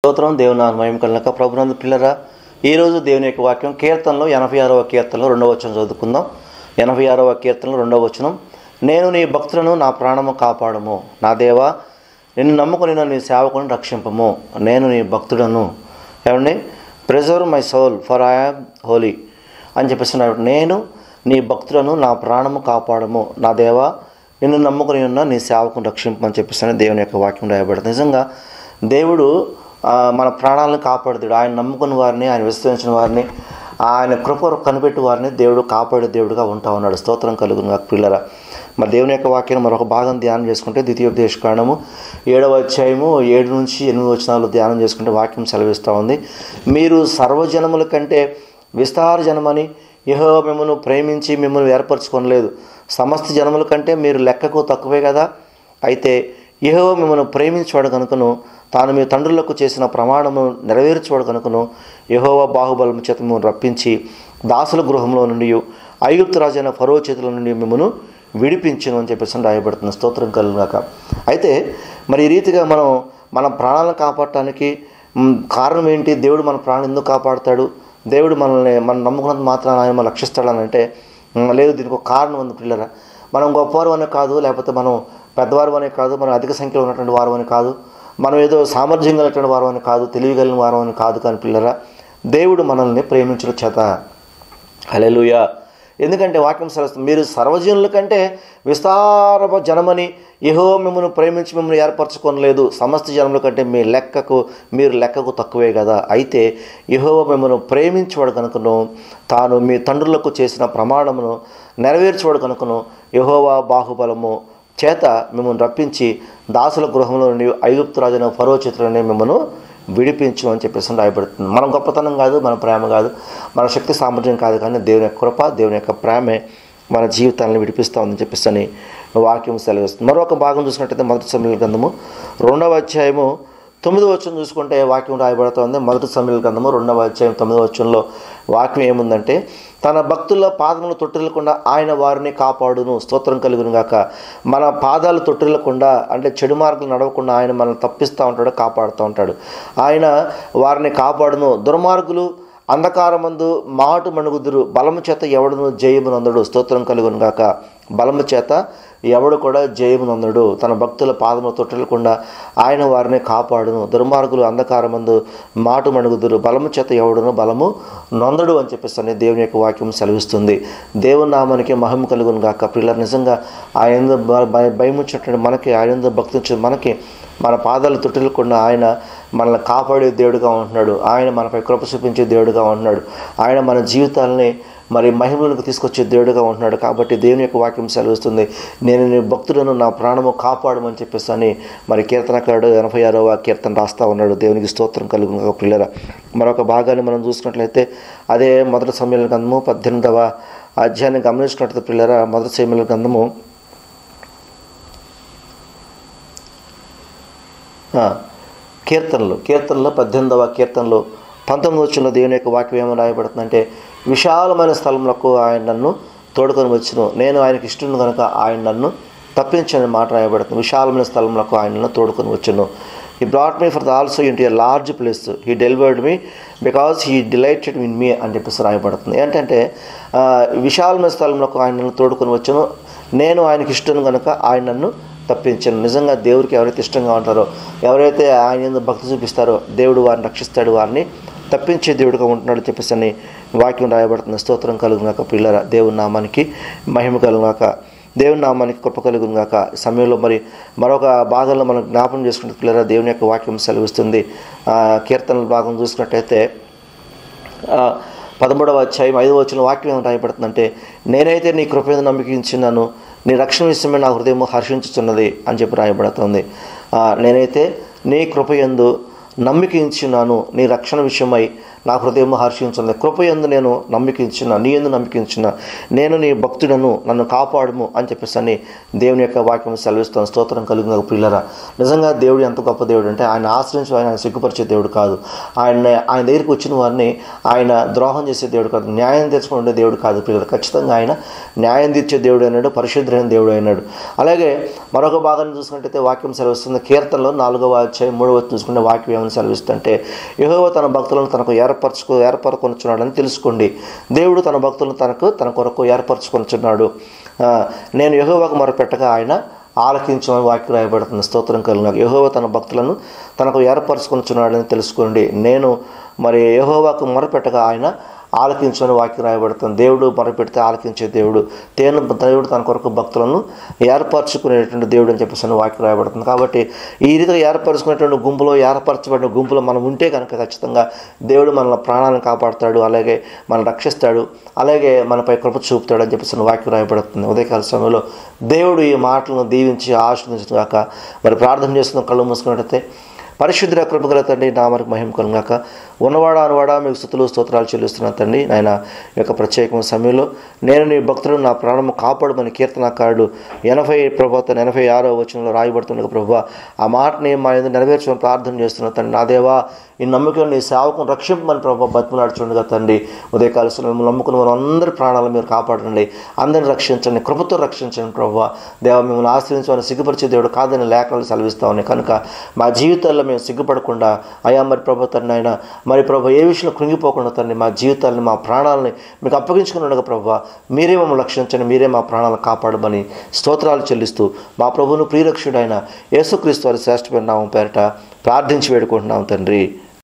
స్తోత్రం దేవుని మహిమ కలుగుగాక. ప్రభునందు పిల్లరా, ఈరోజు దేవుని యొక్క వాక్యం కీర్తనలో 86వ కీర్తనలో 2వ వచనం చదువుకుందాం. 86వ కీర్తనలో 2వ వచనం, నేను నీ భక్తులను నా ప్రాణము కాపాడము, నా దేవా నిన్ను నమ్ముకుని నీ సేవకుని రక్షింపము. నేను నీ భక్తుడను, ఏమండి, preserve my soul for I am holy అని చెప్పేస్తున్నాడు. నేను నీ భక్తులను నా ప్రాణము కాపాడము, నా దేవా నిన్ను నమ్ముకుని నీ సేవకుని రక్షింపమని చెప్పేస్తాను దేవుని యొక్క వాక్యం రాయబడుతుంది. నిజంగా దేవుడు మన ప్రాణాలను కాపాడుతాడు. ఆయన నమ్ముకున్న వారిని, ఆయన విశ్వసించిన వారిని, ఆయన కృప కనిపెట్టి వారిని దేవుడు కాపాడే దేవుడుగా ఉంటా ఉన్నాడు. స్తోత్రం కలుగును గాక పిల్లరా. మరి దేవుని యొక్క వాక్యాన్ని మరొక భాగం ధ్యానం చేసుకుంటే ద్వితీయోపదేశకాండము 7వ అధ్యాయము 7 నుంచి 8 వచనాలు ధ్యానం చేసుకుంటే వాక్యం సెలవిస్తూ ఉంది. మీరు సర్వజనముల కంటే విస్తార జనమని యెహోవా మిమ్మల్ని ప్రేమించి మిమ్మల్ని ఏర్పరచుకోనలేదు. సమస్త జనముల కంటే మీరు లెక్కకు తక్కువే కదా. అయితే యెహోవా మిమ్మల్ని ప్రేమించువాడు కనుకను, తాను మీ తండ్రులకు చేసిన ప్రమాణము నెరవేర్చువాడు కనుకను యెహోవా బాహుబలము చేత మిమ్మల్ని రప్పించి దాసుల గృహంలో నుండి ఐగుప్తు రాజైన ఫరో చేతుల నుండి మిమ్మల్ని విడిపించును అని చెప్పేసి రాయబడుతుంది. స్తోత్రం కలుగుగాక. అయితే మరి ఈ రీతిగా మన ప్రాణాలను కాపాడటానికి కారణం ఏంటి? దేవుడు మన ప్రాణాలను ఎందుకు కాపాడుతాడు? దేవుడు మనం నమ్ముకున్నంత మాత్రాన ఆయన మనం రక్షిస్తాడని అంటే లేదు. దీనికి ఒక కారణం ఉంది పిల్లరా. మనం గొప్పవారు అనే కాదు, లేకపోతే మనం పెద్దవారు అనే కాదు, మనం అధిక సంఖ్యలో ఉన్నటువంటి వారు అని కాదు, మనం ఏదో సామర్థ్యం కలిగినటువంటి వారు అని కాదు, తెలియగలిగిన వారు అని కాదు. కానీ పిల్లరా, దేవుడు మనల్ని ప్రేమించిన చేత. హల్లెలూయా. ఎందుకంటే వాక్యం సెలవుస్తుంది, మీరు సర్వజనుల కంటే విస్తార జనమని యెహోవా మిమ్మల్ని ప్రేమించి మిమ్మల్ని ఏర్పరచుకోనలేదు. సమస్త జనముల కంటే మీరు లెక్కకు తక్కువే కదా. అయితే యెహోవా మిమ్మల్ని ప్రేమించేవాడు కనుకను, తాను మీ తండ్రులకు చేసిన ప్రమాణమును నెరవేర్చేవాడు కనుకను యెహోవా బాహుబలము చేత మిమ్మల్ని రప్పించి దాసుల గృహంలో నుండి ఐగుప్తు రాజైన ఫరో చేతులనే మిమ్మల్ని విడిపించు అని చెప్పేసి రాయబడుతుంది. మన గొప్పతనం కాదు, మన ప్రేమ కాదు, మన శక్తి సామర్థ్యం కాదు, కానీ దేవుని యొక్క కృప, దేవుని యొక్క ప్రేమే మన జీవితాలను విడిపిస్తూ ఉందని చెప్పేసి అని వాక్యం సెలవిస్తుంది. మరొక భాగం చూసుకున్నట్టయితే 1 సమూయేలు గ్రంథము 2వ అధ్యాయము 9వ వచనం చూసుకుంటే వాక్యం రాయబడుతుంది. 1 సమూయేలు గ్రంథము 2వ అధ్యాయం 9వ వచనంలో వాక్యం ఏముందంటే, తన భక్తుల పాదములు తొట్టిల్లకుండా ఆయన వారిని కాపాడును. స్తోత్రం కలుగును గాక. మన పాదాలు తొట్టిల్లకుండా అంటే చెడు మార్గాలు నడవకుండా ఆయన మనల్ని తప్పిస్తూ ఉంటాడు, కాపాడుతూ ఉంటాడు. ఆయన వారిని కాపాడును. దుర్మార్గులు అంధకారమందు మాటు మణుగుదురు, బలము చేత ఎవడును జయమునందడు. స్తోత్రం కలుగును గాక. బలము చేత ఎవడు కూడా జయమునందడు. తన భక్తుల పాదము తొట్టిల్లకుండా ఆయన వారిని కాపాడును. దుర్మార్గులు అంధకారమందు మాటు మణుగుదురు, బలము చేత ఎవడును బలము నొందడు అని చెప్పేసి దేవుని యొక్క వాక్యం సెలవిస్తుంది. దేవుని నామానికి మహిమ కలుగును గాక. పిల్లలు నిజంగా ఆయన భయముచ్చినటువంటి మనకి, ఆయన భక్తించిన మనకి, మన పాదాలు తొట్టిల్లకుండా ఆయన మనల్ని కాపాడే దేవుడుగా ఉంటున్నాడు. ఆయన మనపై కృప చూపించే దేవుడుగా ఉంటున్నాడు. ఆయన మన జీవితాలని మరి మహిమలకు తీసుకొచ్చే దేవుడుగా ఉంటున్నాడు. కాబట్టి దేవుని యొక్క వాక్యం సెలవిస్తుంది, నేను నీ భక్తులను నా ప్రాణము కాపాడమని చెప్పేసి అని మరి కీర్తనకారుడు 86వ కీర్తన రాస్తా ఉన్నాడు. దేవునికి స్తోత్రం కలుగును పిల్లరా. మరొక భాగాన్ని మనం చూసుకున్నట్లయితే అదే 1 సమూయేలు గ్రంథము 18వ అధ్యాయాన్ని గమనించుకున్నట్లయితే పిల్లరా, 1 సమూయేలు గ్రంథము కీర్తనలో 18వ కీర్తనలో 19వ వచనంలో దేవుని యొక్క వాక్యం ఏమని రాయబడుతుందంటే, విశాలమైన స్థలములకు ఆయన నన్ను తోడుకొని వచ్చును, నేను ఆయనకి ఇష్టం కనుక ఆయన నన్ను తప్పించని మాట రాయబడుతుంది. విశాలమైన స్థలములకు ఆయన నన్ను తోడుకొని వచ్చును. He brought me for the also into a large place, he delivered me because he delighted in me అని చెప్పేసి రాయబడుతుంది. ఏంటంటే విశాలమైన స్థలంలోకి ఆయన నన్ను తోడుకొని వచ్చును, నేను ఆయనకి ఇష్టం కనుక ఆయన నన్ను తప్పించాను. నిజంగా దేవుడికి ఎవరైతే ఇష్టంగా ఉంటారో, ఎవరైతే ఆయన భక్తి చూపిస్తారో దేవుడు వారిని రక్షిస్తాడు, వారిని తప్పించే దేవుడిగా ఉంటున్నాడు చెప్పేసి అని వాక్యం రాయబడుతుంది. స్తోత్రం కలుగుగాక పిల్లరా. దేవుని నామానికి మహిమ కలుగుగాక, దేవుని నామానికి కృప కలుగుగాక. సమయంలో మరి మరొక భాగంలో మనం జ్ఞాపకం చేసుకుంటే పిల్లరా, దేవుని యొక్క వాక్యం సెలవిస్తుంది. కీర్తనల భాగం చూసుకున్నట్టయితే 13వ అధ్యాయం 5వ వచనం వాక్యం ఏమి రాయబడుతుందంటే, నేనైతే నీ కృప మీద నమ్మకించున్నాను, నీ రక్షణ విషయమే నా హృదయం హర్షించుతున్నది అని చెప్పి రాయబడుతుంది. నేనైతే నీ కృప యందు నమ్మికించున్నాను, నీ రక్షణ విషయమై నా హృదయం హర్షించున్నది. కృపయందు నేను నమ్మికించిన, నీ యందు నమ్మికించిన, నేను నీ భక్తుడను, నన్ను కాపాడుము అని చెప్పేసి దేవుని యొక్క వాక్యం సెలవిస్తాను. స్తోత్రం కలిగిన ప్రియులరా, నిజంగా దేవుడు ఎంత గొప్ప దేవుడు అంటే ఆయన ఆశ్రయించి ఆయన సిగ్గుపరిచే దేవుడు కాదు. ఆయన దగ్గరికి వచ్చిన వారిని ఆయన ద్రోహం చేసే దేవుడు కాదు, న్యాయం తెచ్చుకుని ఉండే దేవుడు కాదు ప్రియులరా. ఖచ్చితంగా ఆయన న్యాయం తీర్చే దేవుడు అయినాడు, పరిశుద్ధమైన దేవుడు అయినాడు. అలాగే మరొక భాగాన్ని చూసుకుంటే వాక్యం సెలవిస్తుంది. కీర్తనలో 4వ అధ్యాయం 3వ వచనం చూసుకుంటే వాక్యం ఏమని సెలవిస్తుంటే, యెహోవా తన భక్తులను తనకు ఏర్పరచుకొనుచున్నాడని తెలుసుకోండి. దేవుడు తన భక్తులను తన కొరకు ఏర్పరచుకొనుచున్నాడు. నేను యెహోవాకు మొరపెట్టగా ఆయన ఆలకించమని వాక్యం రాయబడుతుంది. స్తోత్రం కలిగిన యెహోవా తన భక్తులను తనకు ఏర్పరచుకొనుచున్నాడని తెలుసుకోండి. నేను యెహోవాకు మొరపెట్టగా ఆయన ఆలకించమని వాక్యం రాయబడుతుంది. దేవుడు మొరపెడితే ఆలకించే దేవుడు, దేవుడు తన కొరకు భక్తులను ఏర్పరచుకునేటువంటి దేవుడు అని చెప్పేసి వాక్యం రాయబడుతుంది. కాబట్టి ఈ రీతిగా ఏర్పరచుకునేటువంటి ఏర్పరచబడిన గుంపులో మనం ఉంటే కనుక ఖచ్చితంగా దేవుడు మన ప్రాణాలను కాపాడుతాడు, అలాగే మనం రక్షిస్తాడు, అలాగే మనపై కృప చూపుతాడు అని చెప్పేసి వాక్యం రాయబడుతుంది. ఉదయకాల సమయంలో దేవుడు ఈ మాటలను దీవించి ఆశీర్వదించుగాక. ప్రార్థన చేస్తున్న కళ్ళు మూసుకున్నట్టయితే, పరిశుద్ధ కృపగల తండ్రి, నామరికి మహిమ కలుగాక. ఉన్నవాడా అనువాడా మీకు స్తుతులు స్తోత్రాలు చెల్లిస్తున్నాను తండ్రి. నాయన యొక్క ప్రత్యేకమైన సమయంలో నేను నీ భక్తులను నా ప్రాణము కాపాడమని కీర్తనకారుడు 86వ వచనంలో రాయబడుతుండగా ప్రభువా, ఆ మాటని మా యందు నెరవేర్చమని ప్రార్థన చేస్తున్నాను తండ్రి. నా దేవా, ఈ నమ్మకం నీ సేవకుని రక్షింపమని ప్రభువా బతిమలాడుచుండగా తండ్రి. ఉదయకాల సమయంలో నమ్ముకున్న వారు అందరి ప్రాణాలు మీరు కాపాడండి, అందరిని రక్షించండి, కృపతో రక్షించండి ప్రభువా. దేవా, మిమ్మల్ని ఆశ్రయించమని సిగ్గుపరిచే దేవుడు కాదని లేఖనాలు సెలవిస్తా ఉన్నాయి కనుక మా జీవితాల్లో మేము సిగ్గుపడకుండా అయా ప్రభు తండ్రి ఆయన ప్రభు ఏ విషయంలో కృంగిపోకుండా తండ్రి మా జీవితాలని, మా ప్రాణాలని మీకు అప్పగించుకుని ఉండగా ప్రభువా, మీరే మమ్మల్ని రక్షించండి, మీరే మా ప్రాణాలను కాపాడమని స్తోత్రాలు చెల్లిస్తూ మా ప్రభువును ప్రియరక్షుడైన యేసుక్రీస్తు వారి శ్రేష్టమైన నామం పేరిట ప్రార్థించి వేడుకుంటున్నాం తండ్రి.